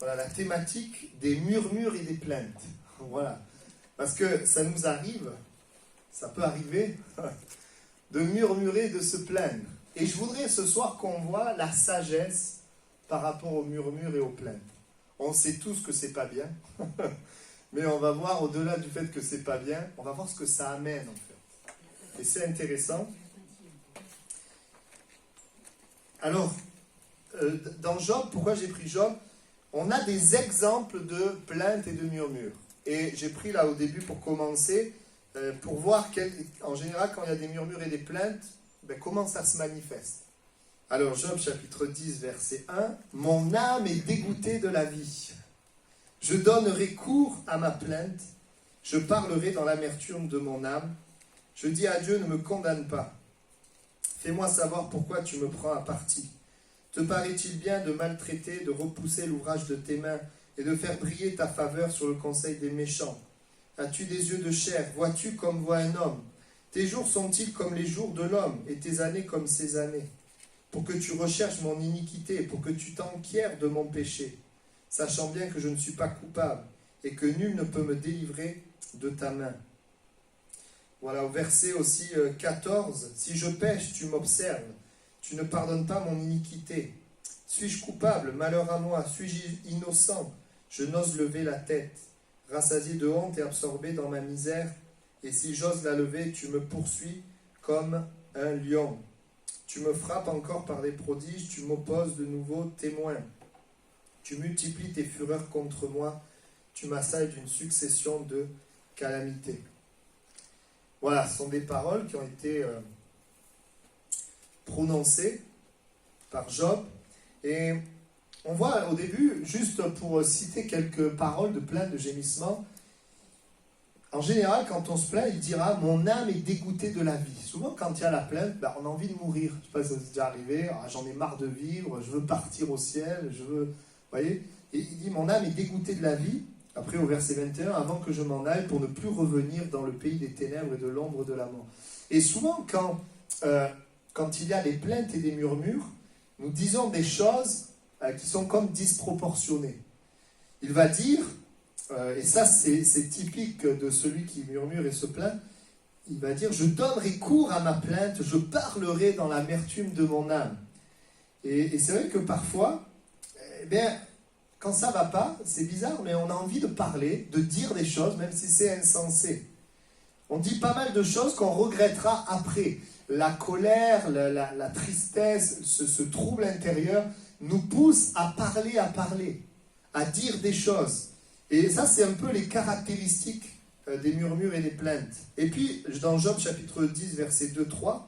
Voilà la thématique des murmures et des plaintes. Voilà. Parce que ça nous arrive, ça peut arriver, de murmurer, de se plaindre. Et je voudrais ce soir qu'on voit la sagesse par rapport aux murmures et aux plaintes. On sait tous que c'est pas bien, mais on va voir au-delà du fait que c'est pas bien, on va voir ce que ça amène en fait. Et c'est intéressant. Alors, dans Job, pourquoi j'ai pris Job? On a des exemples de plaintes et de murmures. Et j'ai pris là au début pour commencer, pour voir en général quand il y a des murmures et des plaintes, comment ça se manifeste. Alors Job chapitre 10 verset 1, « Mon âme est dégoûtée de la vie. Je donnerai cours à ma plainte, je parlerai dans l'amertume de mon âme. Je dis à Dieu, ne me condamne pas. Fais-moi savoir pourquoi tu me prends à partie. Te paraît-il bien de maltraiter, de repousser l'ouvrage de tes mains et de faire briller ta faveur sur le conseil des méchants? As-tu des yeux de chair? Vois-tu comme voit un homme? Tes jours sont-ils comme les jours de l'homme et tes années comme ses années? Pour que tu recherches mon iniquité, pour que tu t'enquières de mon péché, sachant bien que je ne suis pas coupable et que nul ne peut me délivrer de ta main. » Voilà, au verset aussi 14, « Si je pêche, tu m'observes, tu ne pardonnes pas mon iniquité. Suis-je coupable? Malheur à moi. Suis-je innocent? Je n'ose lever la tête. Rassasié de honte et absorbé dans ma misère, et si j'ose la lever, tu me poursuis comme un lion. Tu me frappes encore par des prodiges, tu m'opposes de nouveaux témoins. Tu multiplies tes fureurs contre moi, tu m'assailles d'une succession de calamités. » Voilà, ce sont des paroles qui ont été prononcées par Job. Et on voit au début, juste pour citer quelques paroles de plainte, de gémissement, en général, quand on se plaint, il dira « Mon âme est dégoûtée de la vie ». Souvent, quand il y a la plainte, on a envie de mourir. Je ne sais pas si ça s'est déjà arrivé. « J'en ai marre de vivre, je veux partir au ciel, je veux... » Vous voyez? Et il dit « Mon âme est dégoûtée de la vie ». Après, au verset 21, « Avant que je m'en aille pour ne plus revenir dans le pays des ténèbres et de l'ombre de la mort. » Et souvent, quand il y a des plaintes et des murmures, nous disons des choses qui sont comme disproportionnées. Il va dire... et ça, c'est typique de celui qui murmure et se plaint. Il va dire, je donnerai cours à ma plainte, je parlerai dans l'amertume de mon âme. Et c'est vrai que parfois, quand ça ne va pas, c'est bizarre, mais on a envie de parler, de dire des choses, même si c'est insensé. On dit pas mal de choses qu'on regrettera après. La colère, la tristesse, ce trouble intérieur nous pousse à parler, à dire des choses. Et ça, c'est un peu les caractéristiques des murmures et des plaintes. Et puis, dans Job chapitre 10, verset 2-3,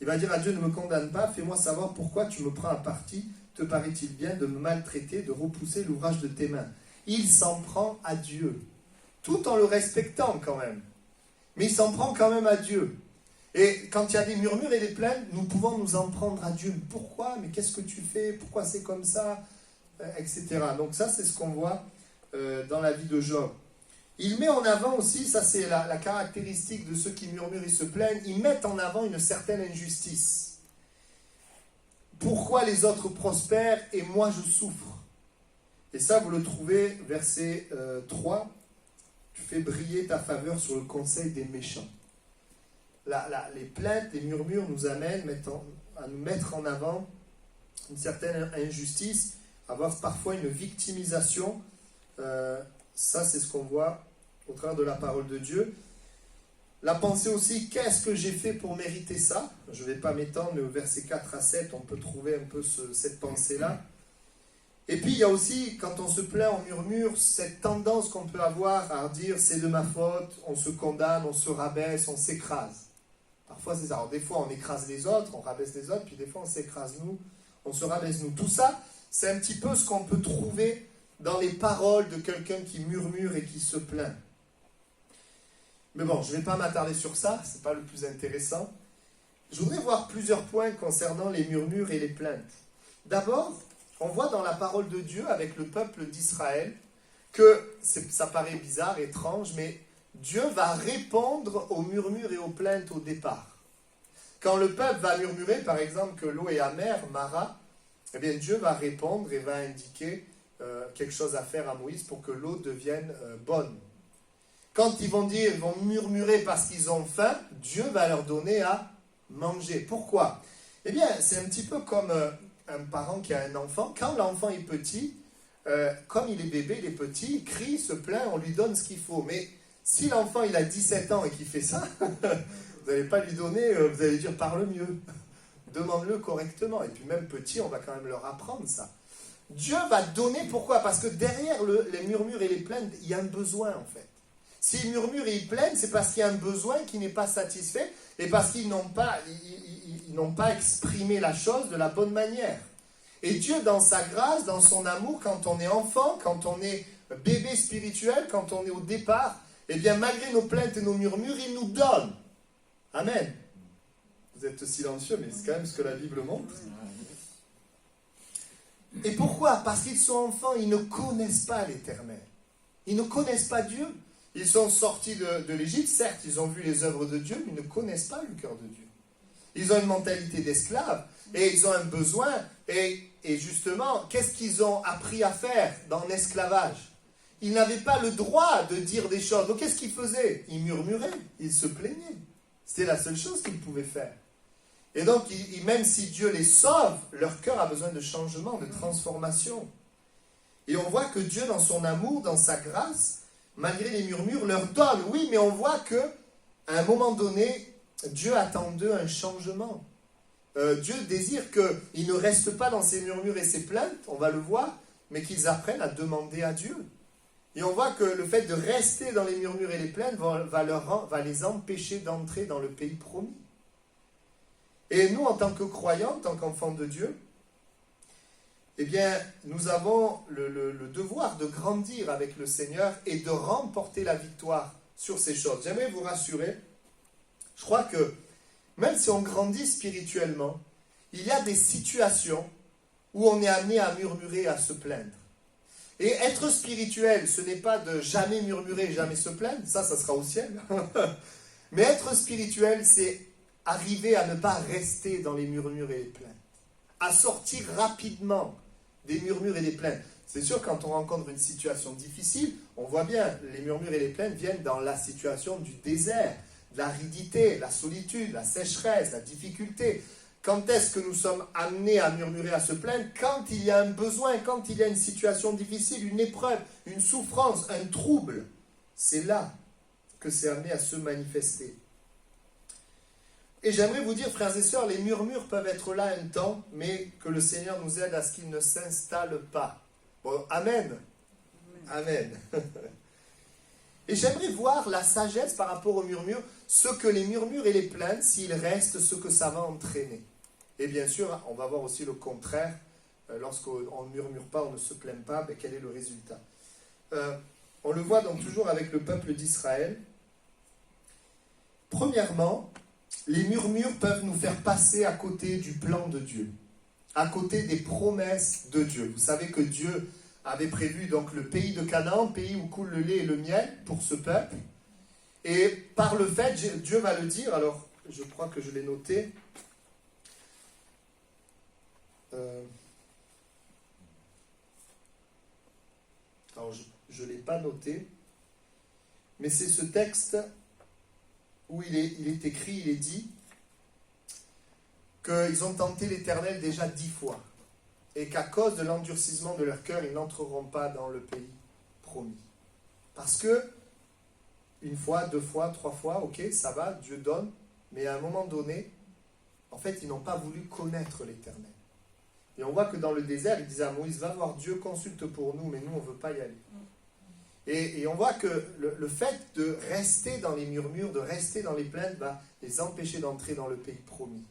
il va dire à Dieu, ne me condamne pas, fais-moi savoir pourquoi tu me prends à partie, te paraît-il bien de me maltraiter, de repousser l'ouvrage de tes mains. Il s'en prend à Dieu, tout en le respectant quand même. Mais il s'en prend quand même à Dieu. Et quand il y a des murmures et des plaintes, nous pouvons nous en prendre à Dieu. Pourquoi? Mais qu'est-ce que tu fais? Pourquoi c'est comme ça? Etc. Donc ça, c'est ce qu'on voit dans la vie de Job. Il met en avant aussi, ça c'est la caractéristique de ceux qui murmurent et se plaignent, ils mettent en avant une certaine injustice. Pourquoi les autres prospèrent et moi je souffre? Et ça vous le trouvez, verset 3, tu fais briller ta faveur sur le conseil des méchants. Les plaintes, les murmures nous amènent à nous mettre en avant une certaine injustice, à avoir parfois une victimisation. Ça, c'est ce qu'on voit au travers de la parole de Dieu. La pensée aussi, qu'est-ce que j'ai fait pour mériter ça? Je ne vais pas m'étendre, mais au verset 4 à 7, on peut trouver un peu cette pensée-là. Et puis, il y a aussi, quand on se plaint, on murmure, cette tendance qu'on peut avoir à dire c'est de ma faute, on se condamne, on se rabaisse, on s'écrase. Parfois, c'est ça. Alors, des fois, on écrase les autres, on rabaisse les autres, puis des fois, on s'écrase nous, on se rabaisse nous. Tout ça, c'est un petit peu ce qu'on peut trouver dans les paroles de quelqu'un qui murmure et qui se plaint. Mais bon, je ne vais pas m'attarder sur ça, ce n'est pas le plus intéressant. Je voudrais voir plusieurs points concernant les murmures et les plaintes. D'abord, on voit dans la parole de Dieu avec le peuple d'Israël que, ça paraît bizarre, étrange, mais Dieu va répondre aux murmures et aux plaintes au départ. Quand le peuple va murmurer, par exemple, que l'eau est amère, Mara, eh bien Dieu va répondre et va indiquer quelque chose à faire à Moïse pour que l'eau devienne bonne. Quand ils vont murmurer parce qu'ils ont faim, Dieu va leur donner à manger. Pourquoi? Eh bien, c'est un petit peu comme un parent qui a un enfant. Quand l'enfant est petit, comme il est bébé, il est petit, il crie, se plaint, on lui donne ce qu'il faut. Mais si l'enfant il a 17 ans et qu'il fait ça, vous n'allez pas lui donner, vous allez dire parle mieux, demande-le correctement. Et puis même petit, on va quand même leur apprendre ça. Dieu va donner, pourquoi? Parce que derrière les murmures et les plaintes, il y a un besoin en fait. S'ils murmurent et ils plaignent, c'est parce qu'il y a un besoin qui n'est pas satisfait et parce qu'ils n'ont pas exprimé la chose de la bonne manière. Et Dieu, dans sa grâce, dans son amour, quand on est enfant, quand on est bébé spirituel, quand on est au départ, eh bien, malgré nos plaintes et nos murmures, il nous donne. Amen. Vous êtes silencieux, mais c'est quand même ce que la Bible montre. Et pourquoi? Parce qu'ils sont enfants, ils ne connaissent pas l'Éternel. Ils ne connaissent pas Dieu. Ils sont sortis de l'Égypte, certes, ils ont vu les œuvres de Dieu, mais ils ne connaissent pas le cœur de Dieu. Ils ont une mentalité d'esclave, et ils ont un besoin, et justement, qu'est-ce qu'ils ont appris à faire dans l'esclavage? Ils n'avaient pas le droit de dire des choses. Donc qu'est-ce qu'ils faisaient? Ils murmuraient, ils se plaignaient. C'était la seule chose qu'ils pouvaient faire. Et donc, même si Dieu les sauve, leur cœur a besoin de changement, de transformation. Et on voit que Dieu, dans son amour, dans sa grâce, malgré les murmures, leur donne. Oui, mais on voit qu'à un moment donné, Dieu attend d'eux un changement. Dieu désire qu'ils ne restent pas dans ses murmures et ses plaintes, on va le voir, mais qu'ils apprennent à demander à Dieu. Et on voit que le fait de rester dans les murmures et les plaintes va les empêcher d'entrer dans le pays promis. Et nous, en tant que croyants, en tant qu'enfants de Dieu, eh bien, nous avons le devoir de grandir avec le Seigneur et de remporter la victoire sur ces choses. J'aimerais vous rassurer, je crois que même si on grandit spirituellement, il y a des situations où on est amené à murmurer, à se plaindre. Et être spirituel, ce n'est pas de jamais murmurer, jamais se plaindre, ça sera au ciel. Mais être spirituel, c'est arriver à ne pas rester dans les murmures et les plaintes, à sortir rapidement des murmures et des plaintes. C'est sûr, quand on rencontre une situation difficile, on voit bien, les murmures et les plaintes viennent dans la situation du désert, de l'aridité, la solitude, la sécheresse, la difficulté. Quand est-ce que nous sommes amenés à murmurer, à se plaindre? Quand il y a un besoin, quand il y a une situation difficile, une épreuve, une souffrance, un trouble. C'est là que c'est amené à se manifester. Et j'aimerais vous dire, frères et sœurs, les murmures peuvent être là un temps, mais que le Seigneur nous aide à ce qu'ils ne s'installent pas. Bon, amen. Amen. Et j'aimerais voir la sagesse par rapport aux murmures, ce que les murmures et les plaintes, s'ils restent, ce que ça va entraîner. Et bien sûr, on va voir aussi le contraire. Lorsqu'on ne murmure pas, on ne se plaint pas, ben, quel est le résultat? On le voit donc toujours avec le peuple d'Israël. Premièrement, les murmures peuvent nous faire passer à côté du plan de Dieu, à côté des promesses de Dieu. Vous savez que Dieu avait prévu donc le pays de Canaan, pays où coule le lait et le miel pour ce peuple. Et par le fait, Dieu va le dire, alors je crois que je l'ai noté. Alors je ne l'ai pas noté, mais c'est ce texte où il est écrit, il est dit qu'ils ont tenté l'Éternel déjà 10 fois et qu'à cause de l'endurcissement de leur cœur, ils n'entreront pas dans le pays promis. Parce que une fois, 2 fois, 3 fois, ok, ça va, Dieu donne, mais à un moment donné, en fait, ils n'ont pas voulu connaître l'Éternel. Et on voit que dans le désert, il disait à Moïse, va voir Dieu, consulte pour nous, mais nous, on ne veut pas y aller. Et on voit que le fait de rester dans les murmures, de rester dans les plaintes, va les empêcher d'entrer dans le pays promis.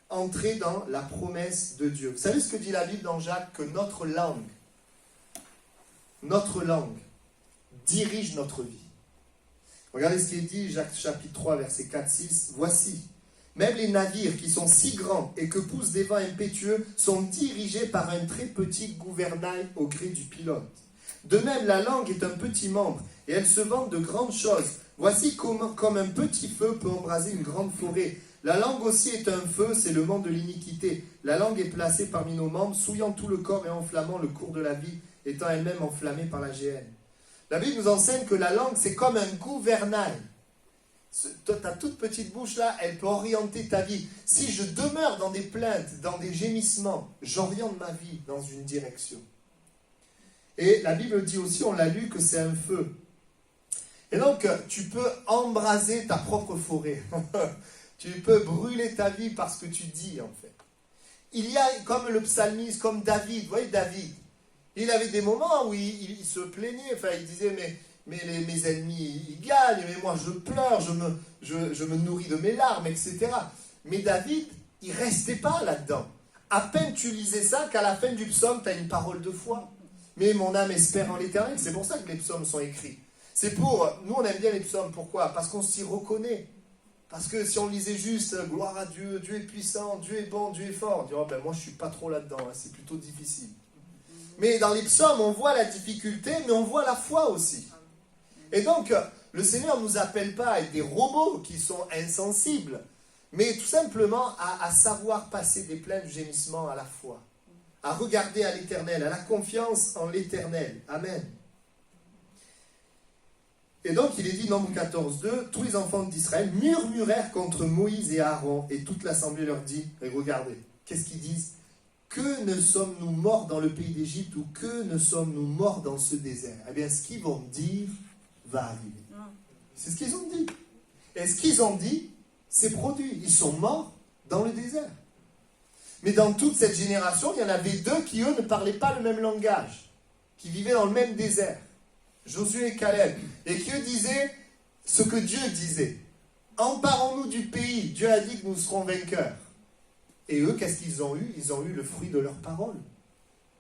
Entrer dans la promesse de Dieu. Vous savez ce que dit la Bible dans Jacques? Que notre langue dirige notre vie. Regardez ce qui est dit, Jacques chapitre 3, verset 4-6. Voici, même les navires qui sont si grands et que poussent des vents impétueux sont dirigés par un très petit gouvernail au gré du pilote. De même, la langue est un petit membre, et elle se vante de grandes choses. Voici comme un petit feu peut embraser une grande forêt. La langue aussi est un feu, c'est le vent de l'iniquité. La langue est placée parmi nos membres, souillant tout le corps et enflammant le cours de la vie. étant elle-même enflammée par la géhenne. La Bible nous enseigne que la langue, c'est comme un gouvernail. Ta toute petite bouche là, elle peut orienter ta vie. Si je demeure dans des plaintes, dans des gémissements, j'oriente ma vie dans une direction. Et la Bible dit aussi, on l'a lu, que c'est un feu. Et donc, tu peux embraser ta propre forêt. Tu peux brûler ta vie par ce que tu dis, en fait. Il y a, comme le psalmiste, comme David, vous voyez David, il avait des moments où il se plaignait, enfin il disait, mais mes ennemis, ils gagnent, mais moi je pleure, je me nourris de mes larmes, etc. Mais David, il ne restait pas là-dedans. À peine tu lisais ça qu'à la fin du psaume, tu as une parole de foi. Mais mon âme espère en l'Éternel, c'est pour ça que les psaumes sont écrits. C'est pour, nous on aime bien les psaumes, pourquoi? Parce qu'on s'y reconnaît. Parce que si on lisait juste « Gloire à Dieu, Dieu est puissant, Dieu est bon, Dieu est fort », on dirait oh, « ben moi je ne suis pas trop là-dedans, hein, c'est plutôt difficile ». Mais dans les psaumes, on voit la difficulté, mais on voit la foi aussi. Et donc, le Seigneur ne nous appelle pas à être des robots qui sont insensibles, mais tout simplement à savoir passer des plaintes, gémissements à la foi, à regarder à l'Éternel, à la confiance en l'Éternel. Amen. Et donc, il est dit, Nombre 14:2, tous les enfants d'Israël murmurèrent contre Moïse et Aaron, et toute l'assemblée leur dit, et regardez, qu'est-ce qu'ils disent? Que ne sommes-nous morts dans le pays d'Égypte, ou que ne sommes-nous morts dans ce désert? Eh bien, ce qu'ils vont dire va arriver. C'est ce qu'ils ont dit. Et ce qu'ils ont dit, c'est produit. Ils sont morts dans le désert. Mais dans toute cette génération, il y en avait deux qui, eux, ne parlaient pas le même langage, qui vivaient dans le même désert. Josué et Caleb, et qui eux disaient ce que Dieu disait. Emparons-nous du pays, Dieu a dit que nous serons vainqueurs. Et eux, qu'est-ce qu'ils ont eu? Ils ont eu le fruit de leurs paroles.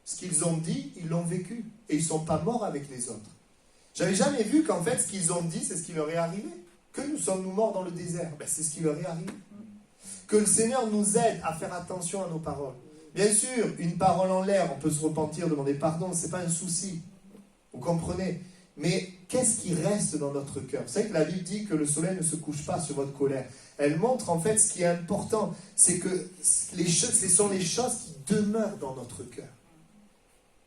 Ce qu'ils ont dit, ils l'ont vécu. Et ils ne sont pas morts avec les autres. J'avais jamais vu qu'en fait, ce qu'ils ont dit, c'est ce qui leur est arrivé. Que nous sommes-nous morts dans le désert? Ben, c'est ce qui leur est arrivé. Que le Seigneur nous aide à faire attention à nos paroles. Bien sûr, une parole en l'air, on peut se repentir, demander pardon, ce n'est pas un souci. Vous comprenez? Mais qu'est-ce qui reste dans notre cœur? Vous savez que la Bible dit que le soleil ne se couche pas sur votre colère. Elle montre en fait ce qui est important, c'est que ce sont les choses qui demeurent dans notre cœur.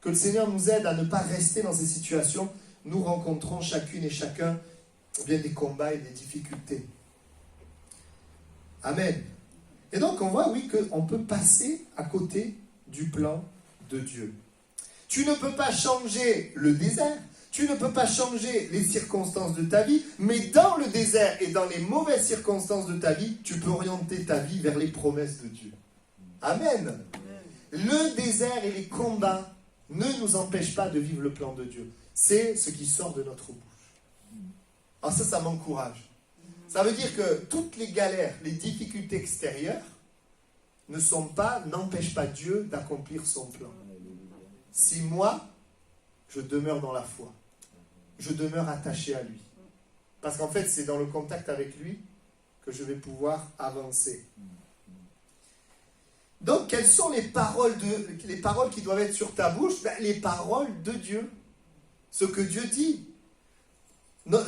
Que le Seigneur nous aide à ne pas rester dans ces situations. Nous rencontrons chacune et chacun bien des combats et des difficultés. Amen. Et donc on voit, oui, qu'on peut passer à côté du plan de Dieu. Tu ne peux pas changer le désert, tu ne peux pas changer les circonstances de ta vie, mais dans le désert et dans les mauvaises circonstances de ta vie, tu peux orienter ta vie vers les promesses de Dieu. Amen. Le désert et les combats ne nous empêchent pas de vivre le plan de Dieu. C'est ce qui sort de notre bouche. Alors ça m'encourage. Ça veut dire que toutes les galères, les difficultés extérieures n'empêchent pas Dieu d'accomplir son plan. Si moi, je demeure dans la foi, je demeure attaché à lui. Parce qu'en fait, c'est dans le contact avec lui que je vais pouvoir avancer. Donc, quelles sont les paroles qui doivent être sur ta bouche? Les paroles de Dieu. Ce que Dieu dit.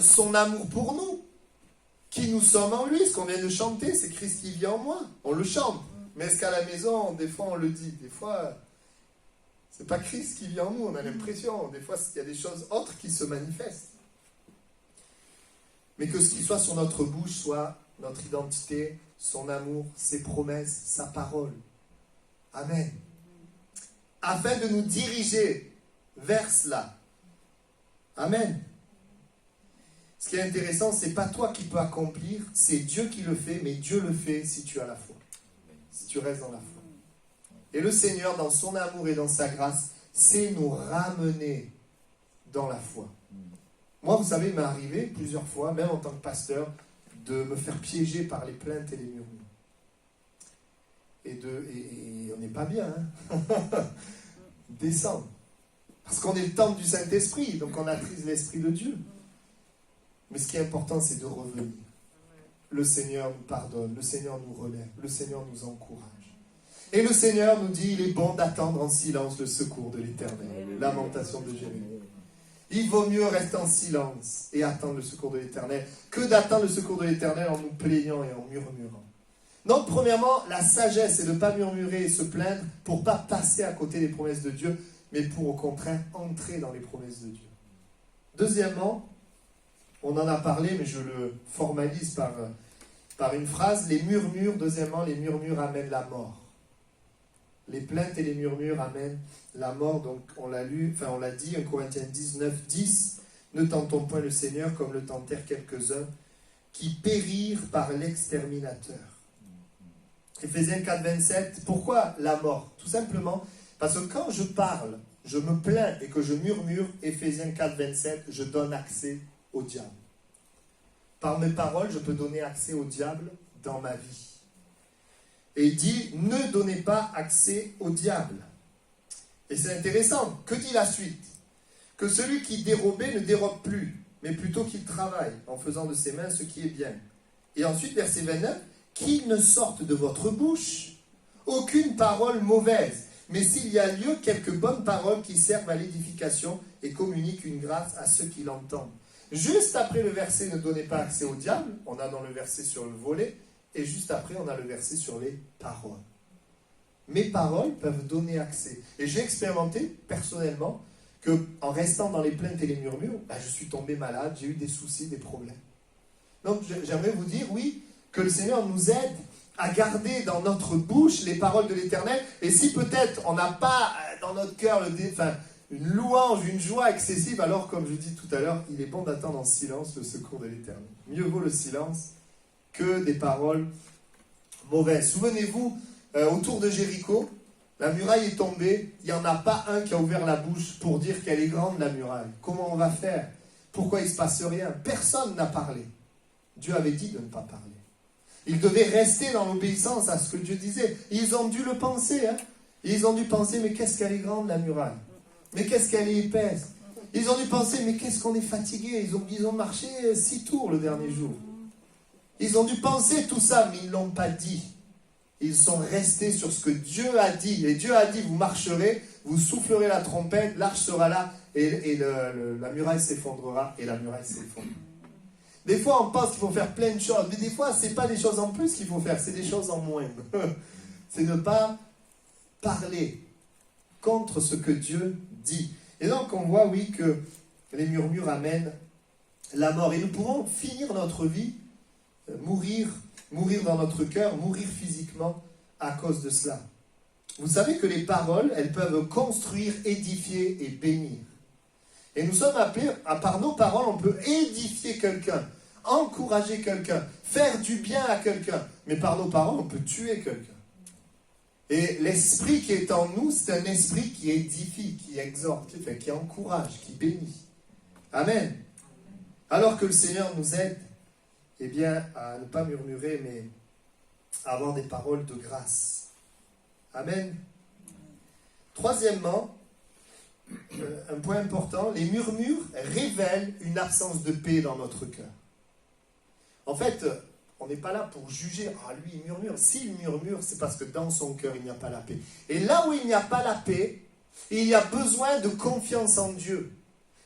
Son amour pour nous. Qui nous sommes en lui. Ce qu'on vient de chanter, c'est Christ qui vit en moi. On le chante. Mais est-ce qu'à la maison, des fois, on le dit? Des fois... c'est pas Christ qui vit en nous, on a l'impression. Des fois, il y a des choses autres qui se manifestent. Mais que ce qui soit sur notre bouche soit notre identité, son amour, ses promesses, sa parole. Amen. Afin de nous diriger vers cela. Amen. Ce qui est intéressant, c'est pas toi qui peux accomplir, c'est Dieu qui le fait, mais Dieu le fait si tu as la foi. Si tu restes dans la foi. Et le Seigneur, dans son amour et dans sa grâce, sait nous ramener dans la foi. Moi, vous savez, il m'est arrivé plusieurs fois, même en tant que pasteur, de me faire piéger par les plaintes et les murmures. Et on n'est pas bien, hein. Descendre. Parce qu'on est le temple du Saint-Esprit, donc on attrise l'Esprit de Dieu. Mais ce qui est important, c'est de revenir. Le Seigneur nous pardonne, le Seigneur nous relève, le Seigneur nous encourage. Et le Seigneur nous dit, il est bon d'attendre en silence le secours de l'Éternel. Lamentation de Jérémie. Il vaut mieux rester en silence et attendre le secours de l'Éternel que d'attendre le secours de l'Éternel en nous plaignant et en murmurant. Donc, premièrement, la sagesse, c'est de ne pas murmurer et se plaindre pour ne pas passer à côté des promesses de Dieu. mais pour au contraire entrer dans les promesses de Dieu. Deuxièmement, on en a parlé, mais je le formalise par une phrase, les murmures, deuxièmement, les murmures amènent la mort. Les plaintes et les murmures amènent la mort, donc on l'a dit, 1 Corinthiens 19, 10, ne tentons point le Seigneur comme le tentèrent quelques-uns qui périrent par l'exterminateur. Éphésiens 4, 27, pourquoi la mort? Tout simplement parce que quand je parle, je me plains et que je murmure, Éphésiens 4, 27, je donne accès au diable. Par mes paroles, je peux donner accès au diable dans ma vie. Et il dit, ne donnez pas accès au diable. Et c'est intéressant. Que dit la suite? Que celui qui dérobait ne dérobe plus, mais plutôt qu'il travaille en faisant de ses mains ce qui est bien. Et ensuite, verset 29, qu'il ne sorte de votre bouche aucune parole mauvaise, mais s'il y a lieu, quelques bonnes paroles qui servent à l'édification et communiquent une grâce à ceux qui l'entendent. Juste après le verset « Ne donnez pas accès au diable », on a dans le verset sur le volet, et juste après, on a le verset sur les paroles. Mes paroles peuvent donner accès. Et j'ai expérimenté, personnellement, qu'en restant dans les plaintes et les murmures, je suis tombé malade, j'ai eu des soucis, des problèmes. Donc, j'aimerais vous dire, oui, que le Seigneur nous aide à garder dans notre bouche les paroles de l'Éternel. Et si peut-être on n'a pas dans notre cœur une louange, une joie excessive, alors comme je dis tout à l'heure, il est bon d'attendre en silence le secours de l'Éternel. Mieux vaut le silence que des paroles mauvaises. Souvenez-vous, autour de Jéricho, la muraille est tombée, il n'y en a pas un qui a ouvert la bouche pour dire qu'elle est grande la muraille. Comment on va faire? Pourquoi il ne se passe rien? Personne n'a parlé. Dieu avait dit de ne pas parler. Ils devaient rester dans l'obéissance à ce que Dieu disait. Ils ont dû le penser. Ils ont dû penser, mais qu'est-ce qu'elle est grande la muraille? Mais qu'est-ce qu'elle est épaisse? Ils ont dû penser, mais qu'est-ce qu'on est fatigué? Ils ont marché 6 tours le dernier jour. Ils ont dû penser tout ça, mais ils ne l'ont pas dit. Ils sont restés sur ce que Dieu a dit. Et Dieu a dit, vous marcherez, vous soufflerez la trompette, l'arche sera là, et la muraille s'effondrera, et la muraille s'effondre. Des fois, on pense qu'il faut faire plein de choses, mais des fois, ce n'est pas des choses en plus qu'il faut faire, c'est des choses en moins. C'est ne pas parler contre ce que Dieu dit. Et donc, on voit, oui, que les murmures amènent la mort. Et nous pouvons finir notre vie, mourir dans notre cœur, mourir physiquement à cause de cela. Vous savez que les paroles, elles peuvent construire, édifier et bénir. Et nous sommes appelés, par nos paroles, on peut édifier quelqu'un, encourager quelqu'un, faire du bien à quelqu'un. Mais par nos paroles, on peut tuer quelqu'un. Et l'esprit qui est en nous, c'est un esprit qui édifie, qui exhorte, qui encourage, qui bénit. Amen. Alors que le Seigneur nous aide, à ne pas murmurer, mais à avoir des paroles de grâce. Amen. Troisièmement, un point important, les murmures révèlent une absence de paix dans notre cœur. En fait, on n'est pas là pour juger, lui il murmure. S'il murmure, c'est parce que dans son cœur, il n'y a pas la paix. Et là où il n'y a pas la paix, il y a besoin de confiance en Dieu.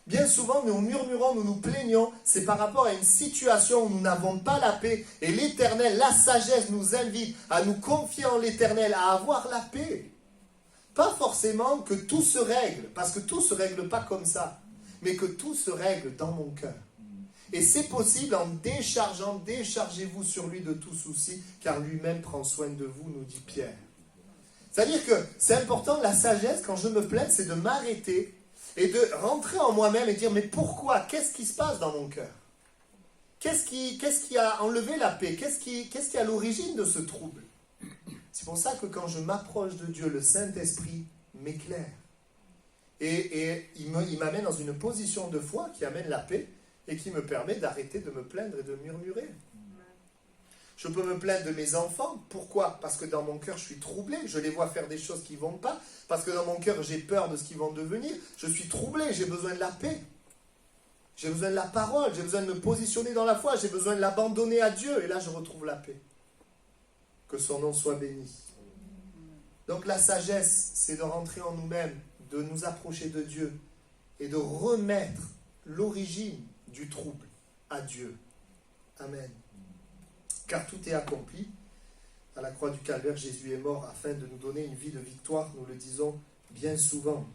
Bien souvent, nous murmurons, nous nous plaignons, c'est par rapport à une situation où nous n'avons pas la paix. Et l'Éternel, la sagesse nous invite à nous confier en l'Éternel, à avoir la paix. Pas forcément que tout se règle, parce que tout ne se règle pas comme ça, mais que tout se règle dans mon cœur. Et c'est possible en déchargeant, déchargez-vous sur lui de tout souci, car lui-même prend soin de vous, nous dit Pierre. C'est-à-dire que c'est important, la sagesse, quand je me plains, c'est de m'arrêter et de rentrer en moi-même et dire, mais pourquoi? Qu'est-ce qui se passe dans mon cœur? Qu'est-ce qui a enlevé la paix? Qu'est-ce qui est à l'origine de ce trouble? C'est pour ça que quand je m'approche de Dieu, le Saint-Esprit m'éclaire. Et il m'amène dans une position de foi qui amène la paix et qui me permet d'arrêter de me plaindre et de murmurer. Je peux me plaindre de mes enfants. Pourquoi? Parce que dans mon cœur, je suis troublé. Je les vois faire des choses qui ne vont pas. Parce que dans mon cœur, j'ai peur de ce qu'ils vont devenir. Je suis troublé. J'ai besoin de la paix. J'ai besoin de la parole. J'ai besoin de me positionner dans la foi. J'ai besoin de l'abandonner à Dieu. Et là, je retrouve la paix. Que son nom soit béni. Donc la sagesse, c'est de rentrer en nous-mêmes, de nous approcher de Dieu et de remettre l'origine du trouble à Dieu. Amen. Car tout est accompli. À la croix du Calvaire, Jésus est mort afin de nous donner une vie de victoire. Nous le disons bien souvent.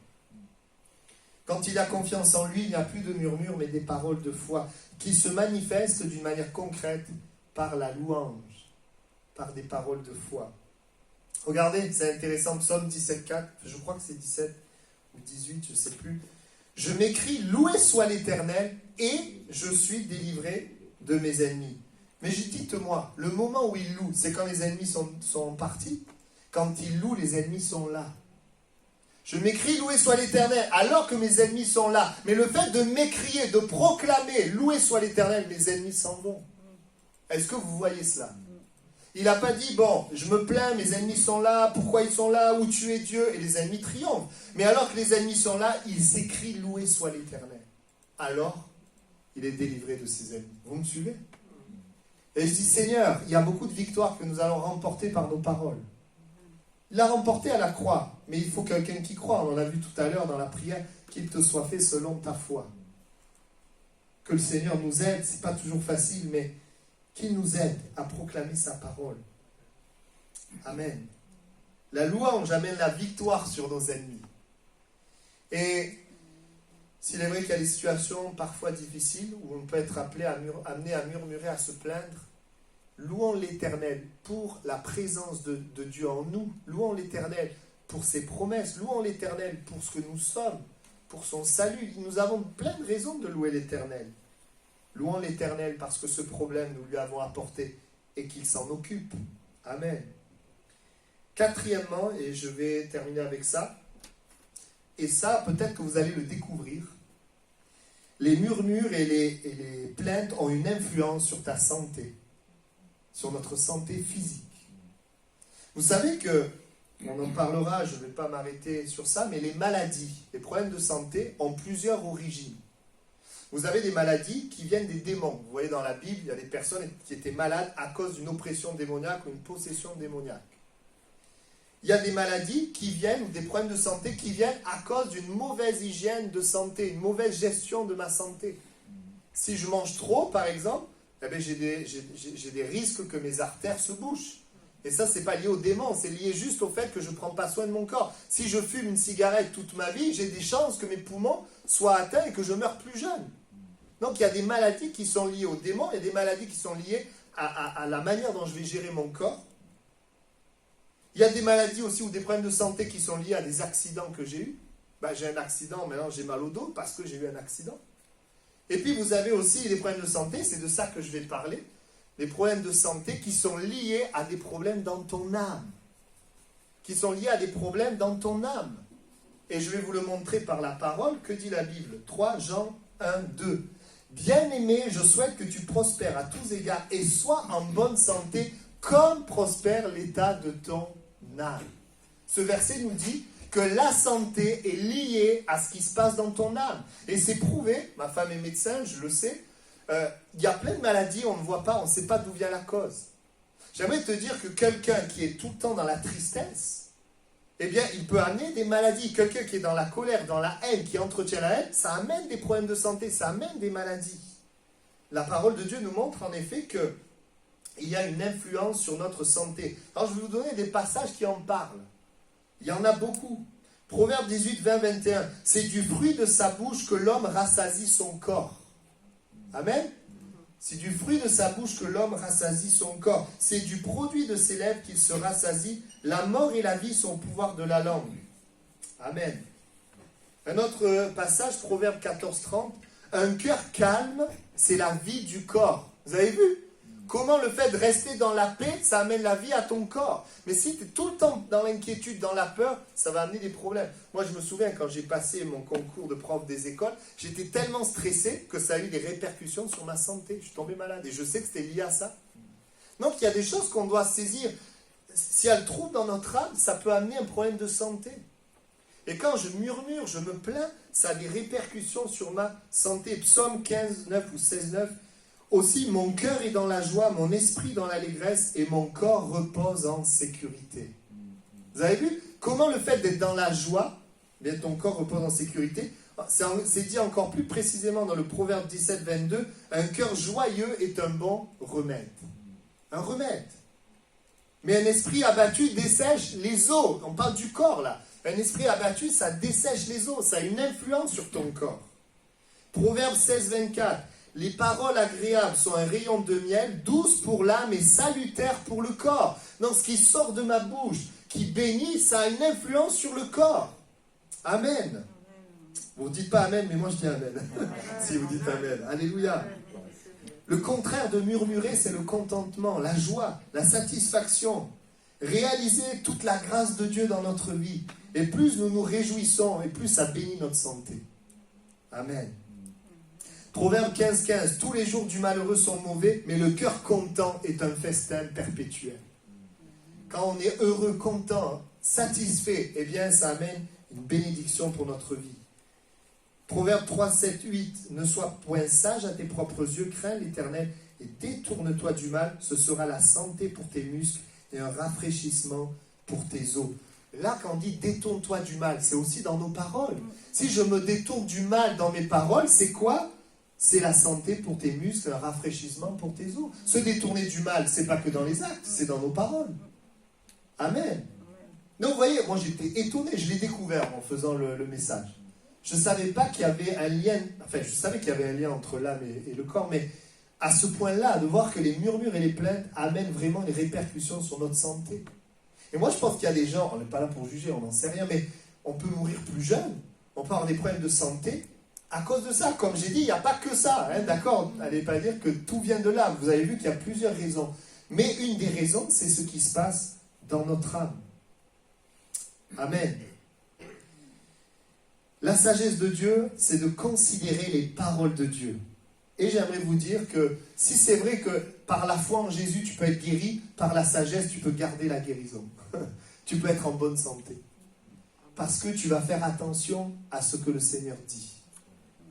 Quand il a confiance en lui, il n'y a plus de murmures, mais des paroles de foi qui se manifestent d'une manière concrète par la louange, par des paroles de foi. Regardez, c'est intéressant, Psaume 17,4, je crois que c'est 17 ou 18, je ne sais plus. Je m'écris, loué soit l'Éternel, et je suis délivré de mes ennemis. Mais dites-moi, le moment où il loue, c'est quand les ennemis sont partis? Quand il loue, les ennemis sont là. Je m'écris, loué soit l'Éternel, alors que mes ennemis sont là. Mais le fait de m'écrier, de proclamer, loué soit l'Éternel, mes ennemis s'en vont. Est-ce que vous voyez cela? Il n'a pas dit, bon, je me plains, mes ennemis sont là, pourquoi ils sont là, où tu es Dieu, et les ennemis triomphent. Mais alors que les ennemis sont là, il s'écrit, loué soit l'Éternel. Alors, il est délivré de ses ennemis. Vous me suivez? Et je dis, Seigneur, il y a beaucoup de victoires que nous allons remporter par nos paroles. Il l'a remporté à la croix, mais il faut quelqu'un qui croit. On en a vu tout à l'heure dans la prière, qu'il te soit fait selon ta foi. Que le Seigneur nous aide, c'est pas toujours facile, mais qu'il nous aide à proclamer sa parole. Amen. La louange amène la victoire sur nos ennemis. Et s'il est vrai qu'il y a des situations parfois difficiles où on peut être amené à murmurer, à se plaindre, louons l'Éternel pour la présence de Dieu en nous. Louons l'Éternel pour ses promesses. Louons l'Éternel pour ce que nous sommes, pour son salut. Nous avons plein de raisons de louer l'Éternel. Louons l'Éternel parce que ce problème, nous lui avons apporté et qu'il s'en occupe. Amen. Quatrièmement, et je vais terminer avec ça, et ça, peut-être que vous allez le découvrir, les murmures et les plaintes ont une influence sur ta santé, sur notre santé physique. Vous savez que, on en parlera, je ne vais pas m'arrêter sur ça, mais les maladies, les problèmes de santé ont plusieurs origines. Vous avez des maladies qui viennent des démons. Vous voyez dans la Bible, il y a des personnes qui étaient malades à cause d'une oppression démoniaque ou une possession démoniaque. Il y a des maladies qui viennent, ou des problèmes de santé qui viennent à cause d'une mauvaise hygiène de santé, une mauvaise gestion de ma santé. Si je mange trop, par exemple, eh bien, j'ai des risques que mes artères se bouchent. Et ça, ce n'est pas lié aux démons, c'est lié juste au fait que je ne prends pas soin de mon corps. Si je fume une cigarette toute ma vie, j'ai des chances que mes poumons soient atteints et que je meure plus jeune. Donc il y a des maladies qui sont liées aux démons, il y a des maladies qui sont liées à la manière dont je vais gérer mon corps. Il y a des maladies aussi ou des problèmes de santé qui sont liés à des accidents que j'ai eus. Ben, j'ai un accident, maintenant j'ai mal au dos parce que j'ai eu un accident. Et puis vous avez aussi des problèmes de santé, c'est de ça que je vais parler, des problèmes de santé qui sont liés à des problèmes dans ton âme. Qui sont liés à des problèmes dans ton âme. Et je vais vous le montrer par la parole. Que dit la Bible? 3 Jean 1, 2. Bien-aimé, je souhaite que tu prospères à tous égards et sois en bonne santé comme prospère l'état de ton âme. Ce verset nous dit que la santé est liée à ce qui se passe dans ton âme. Et c'est prouvé, ma femme est médecin, je le sais, il y a plein de maladies, on ne voit pas, on ne sait pas d'où vient la cause. J'aimerais te dire que quelqu'un qui est tout le temps dans la tristesse, eh bien, il peut amener des maladies. Quelqu'un qui est dans la colère, dans la haine, qui entretient la haine, ça amène des problèmes de santé, ça amène des maladies. La parole de Dieu nous montre en effet que il y a une influence sur notre santé. Alors, je vais vous donner des passages qui en parlent. Il y en a beaucoup. Proverbe 18, 20, 21. C'est du fruit de sa bouche que l'homme rassasie son corps. Amen. C'est du fruit de sa bouche que l'homme rassasie son corps. C'est du produit de ses lèvres qu'il se rassasie. La mort et la vie sont au pouvoir de la langue. Amen. Un autre passage, Proverbe 14, 30. Un cœur calme, c'est la vie du corps. Vous avez vu? Comment le fait de rester dans la paix, ça amène la vie à ton corps. Mais si tu es tout le temps dans l'inquiétude, dans la peur, ça va amener des problèmes. Moi, je me souviens, quand j'ai passé mon concours de prof des écoles, j'étais tellement stressé que ça a eu des répercussions sur ma santé. Je suis tombé malade et je sais que c'était lié à ça. Donc, il y a des choses qu'on doit saisir. S'il y a le trouble dans notre âme, ça peut amener un problème de santé. Et quand je murmure, je me plains, ça a des répercussions sur ma santé. Psaume 15, 9 ou 16, 9. Aussi, mon cœur est dans la joie, mon esprit dans l'allégresse et mon corps repose en sécurité. Vous avez vu? Comment le fait d'être dans la joie, bien ton corps repose en sécurité, c'est dit encore plus précisément dans le Proverbe 17, 22, un cœur joyeux est un bon remède. Un remède. Mais un esprit abattu dessèche les os. On parle du corps là. Un esprit abattu, ça dessèche les os, ça a une influence sur ton corps. Proverbe 16, 24. Les paroles agréables sont un rayon de miel, douces pour l'âme et salutaires pour le corps. Donc ce qui sort de ma bouche, qui bénit, ça a une influence sur le corps. Amen. Vous ne dites pas Amen, mais moi je dis Amen. Si vous dites Amen. Alléluia. Le contraire de murmurer, c'est le contentement, la joie, la satisfaction. Réaliser toute la grâce de Dieu dans notre vie. Et plus nous nous réjouissons, et plus ça bénit notre santé. Amen. Proverbe 15, 15. Tous les jours du malheureux sont mauvais, mais le cœur content est un festin perpétuel. Quand on est heureux, content, satisfait, eh bien ça amène une bénédiction pour notre vie. Proverbe 3, 7, 8. Ne sois point sage à tes propres yeux, crains l'Éternel et détourne-toi du mal. Ce sera la santé pour tes muscles et un rafraîchissement pour tes os. Là, quand on dit détourne-toi du mal, c'est aussi dans nos paroles. Si je me détourne du mal dans mes paroles, c'est quoi? C'est la santé pour tes muscles, un rafraîchissement pour tes os. Se détourner du mal, c'est pas que dans les actes, c'est dans nos paroles. Amen. Donc vous voyez, moi j'étais étonné, je l'ai découvert en faisant le message. Je ne savais pas qu'il y avait un lien, enfin je savais qu'il y avait un lien entre l'âme et le corps, mais à ce point-là, de voir que les murmures et les plaintes amènent vraiment une répercussion sur notre santé. Et moi je pense qu'il y a des gens, on n'est pas là pour juger, on n'en sait rien, mais on peut mourir plus jeune, on peut avoir des problèmes de santé à cause de ça. Comme j'ai dit, il n'y a pas que ça, hein, d'accord? N'allez pas dire que tout vient de là, vous avez vu qu'il y a plusieurs raisons. Mais une des raisons, c'est ce qui se passe dans notre âme. Amen. La sagesse de Dieu, c'est de considérer les paroles de Dieu. Et j'aimerais vous dire que si c'est vrai que par la foi en Jésus, tu peux être guéri, par la sagesse, tu peux garder la guérison. Tu peux être en bonne santé. Parce que tu vas faire attention à ce que le Seigneur dit.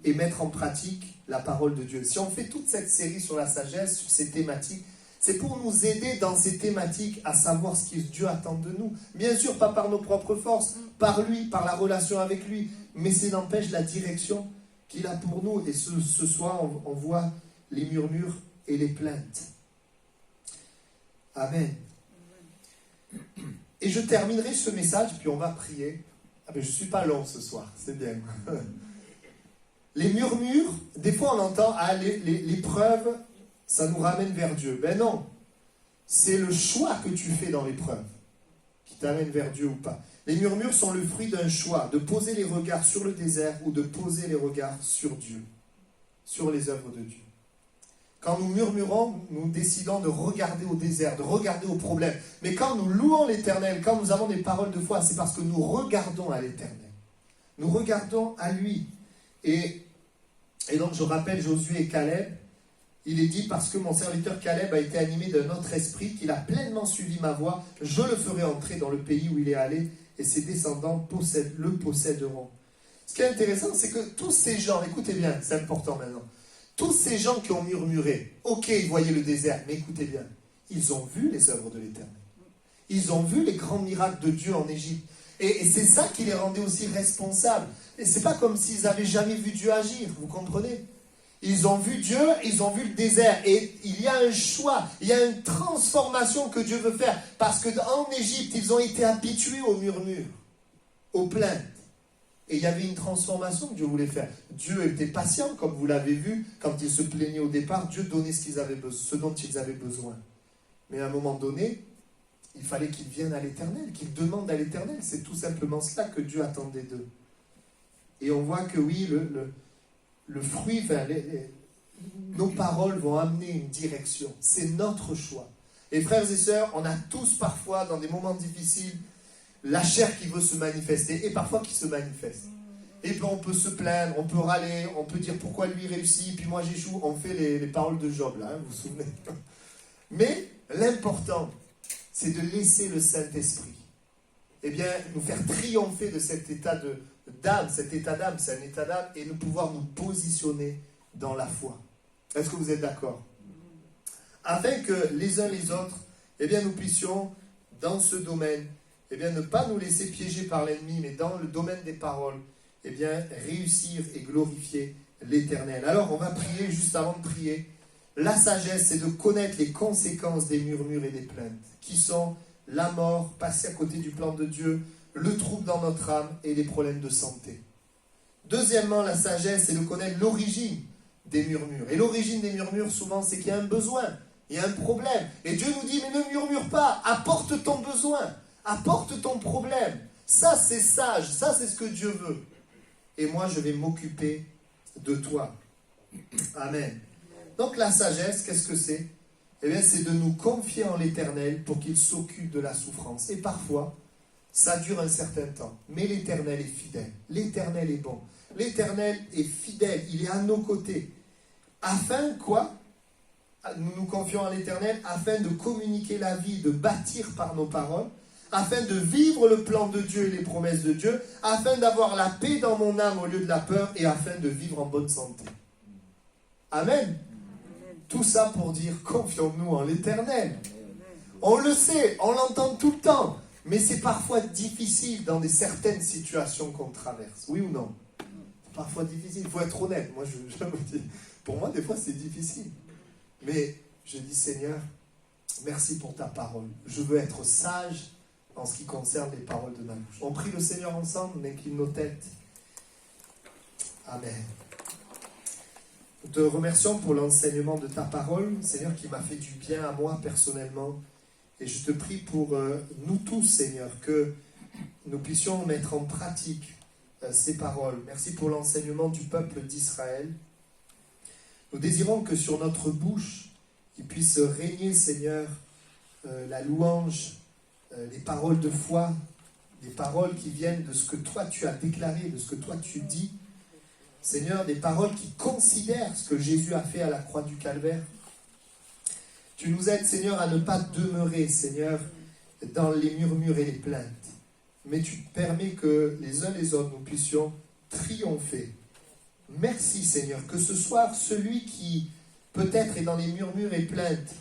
Et mettre en pratique la parole de Dieu. Si on fait toute cette série sur la sagesse, sur ces thématiques, c'est pour nous aider dans ces thématiques à savoir ce que Dieu attend de nous. Bien sûr, pas par nos propres forces, par lui, par la relation avec lui, mais c'est n'empêche la direction qu'il a pour nous. Et ce soir, on voit les murmures et les plaintes. Amen. Et je terminerai ce message, puis on va prier. Ah ben, je ne suis pas long ce soir, c'est bien. Les murmures, des fois on entend, l'épreuve, ça nous ramène vers Dieu. Ben non, c'est le choix que tu fais dans l'épreuve qui t'amène vers Dieu ou pas. Les murmures sont le fruit d'un choix, de poser les regards sur le désert ou de poser les regards sur Dieu, sur les œuvres de Dieu. Quand nous murmurons, nous décidons de regarder au désert, de regarder au problème. Mais quand nous louons l'Éternel, quand nous avons des paroles de foi, c'est parce que nous regardons à l'Éternel. Nous regardons à lui. Et donc je rappelle Josué et Caleb, il est dit, parce que mon serviteur Caleb a été animé d'un autre esprit, qu'il a pleinement suivi ma voie, je le ferai entrer dans le pays où il est allé, et ses descendants le posséderont. Ce qui est intéressant, c'est que tous ces gens, écoutez bien, c'est important maintenant, tous ces gens qui ont murmuré, ok, ils voyaient le désert, mais écoutez bien, ils ont vu les œuvres de l'Éternel. Ils ont vu les grands miracles de Dieu en Égypte. Et c'est ça qui les rendait aussi responsables. Et c'est pas comme s'ils n'avaient jamais vu Dieu agir, vous comprenez? Ils ont vu Dieu, ils ont vu le désert. Et il y a un choix, il y a une transformation que Dieu veut faire. Parce qu'en Égypte, ils ont été habitués aux murmures, aux plaintes. Et il y avait une transformation que Dieu voulait faire. Dieu était patient, comme vous l'avez vu. Quand ils se plaignaient au départ, Dieu donnait ce dont ils avaient besoin. Mais à un moment donné, il fallait qu'ils viennent à l'Éternel, qu'ils demandent à l'Éternel. C'est tout simplement cela que Dieu attendait d'eux. Et on voit que oui, le fruit, nos paroles vont amener une direction. C'est notre choix. Et frères et sœurs, on a tous parfois, dans des moments difficiles, la chair qui veut se manifester, et parfois qui se manifeste. Et puis on peut se plaindre, on peut râler, on peut dire pourquoi lui réussit, puis moi j'échoue. On fait les paroles de Job, là, vous vous souvenez. Mais l'important, c'est de laisser le Saint-Esprit, eh bien, nous faire triompher de cet état d'âme. Cet état d'âme, c'est un état d'âme, et de pouvoir nous positionner dans la foi. Est-ce que vous êtes d'accord? Afin que les uns les autres, eh bien, nous puissions, dans ce domaine, eh bien, ne pas nous laisser piéger par l'ennemi, mais dans le domaine des paroles, eh bien, réussir et glorifier l'Éternel. Alors, on va prier, juste avant de prier. La sagesse, c'est de connaître les conséquences des murmures et des plaintes, qui sont la mort, passer à côté du plan de Dieu, le trouble dans notre âme et les problèmes de santé. Deuxièmement, la sagesse, c'est de connaître l'origine des murmures. Et l'origine des murmures, souvent, c'est qu'il y a un besoin, il y a un problème. Et Dieu nous dit, mais ne murmure pas, apporte ton besoin, apporte ton problème. Ça, c'est sage, ça, c'est ce que Dieu veut. Et moi, je vais m'occuper de toi. Amen. Donc la sagesse, qu'est-ce que c'est? Eh bien, c'est de nous confier en l'Éternel pour qu'il s'occupe de la souffrance. Et parfois, ça dure un certain temps. Mais l'Éternel est fidèle. L'Éternel est bon. L'Éternel est fidèle. Il est à nos côtés. Afin quoi? Nous nous confions en l'Éternel afin de communiquer la vie, de bâtir par nos paroles, afin de vivre le plan de Dieu et les promesses de Dieu, afin d'avoir la paix dans mon âme au lieu de la peur et afin de vivre en bonne santé. Amen. Tout ça pour dire, confions-nous en l'Éternel. On le sait, on l'entend tout le temps, mais c'est parfois difficile dans certaines situations qu'on traverse. Oui ou non? C'est parfois difficile, il faut être honnête. Moi, je me dis, pour moi, des fois, c'est difficile. Mais je dis, Seigneur, merci pour ta parole. Je veux être sage en ce qui concerne les paroles de ma bouche. On prie le Seigneur ensemble, on incline nos têtes. Amen. Nous te remercions pour l'enseignement de ta parole, Seigneur, qui m'a fait du bien à moi personnellement. Et je te prie pour nous tous, Seigneur, que nous puissions mettre en pratique ces paroles. Merci pour l'enseignement du peuple d'Israël. Nous désirons que sur notre bouche, il puisse régner, Seigneur, la louange, les paroles de foi, des paroles qui viennent de ce que toi tu as déclaré, de ce que toi tu dis. Seigneur, des paroles qui considèrent ce que Jésus a fait à la croix du Calvaire. Tu nous aides, Seigneur, à ne pas demeurer, Seigneur, dans les murmures et les plaintes. Mais tu permets que les uns les autres, nous puissions triompher. Merci, Seigneur, que ce soir, celui qui peut-être est dans les murmures et plaintes,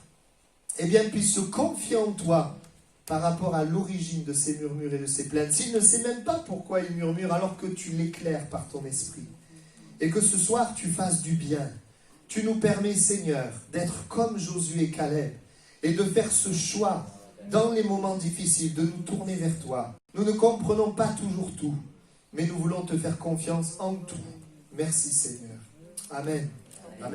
eh bien, puisse se confier en toi par rapport à l'origine de ces murmures et de ces plaintes. S'il ne sait même pas pourquoi il murmure, alors que tu l'éclaires par ton esprit. Et que ce soir, tu fasses du bien. Tu nous permets, Seigneur, d'être comme Josué et Caleb et de faire ce choix dans les moments difficiles, de nous tourner vers toi. Nous ne comprenons pas toujours tout, mais nous voulons te faire confiance en tout. Merci, Seigneur. Amen.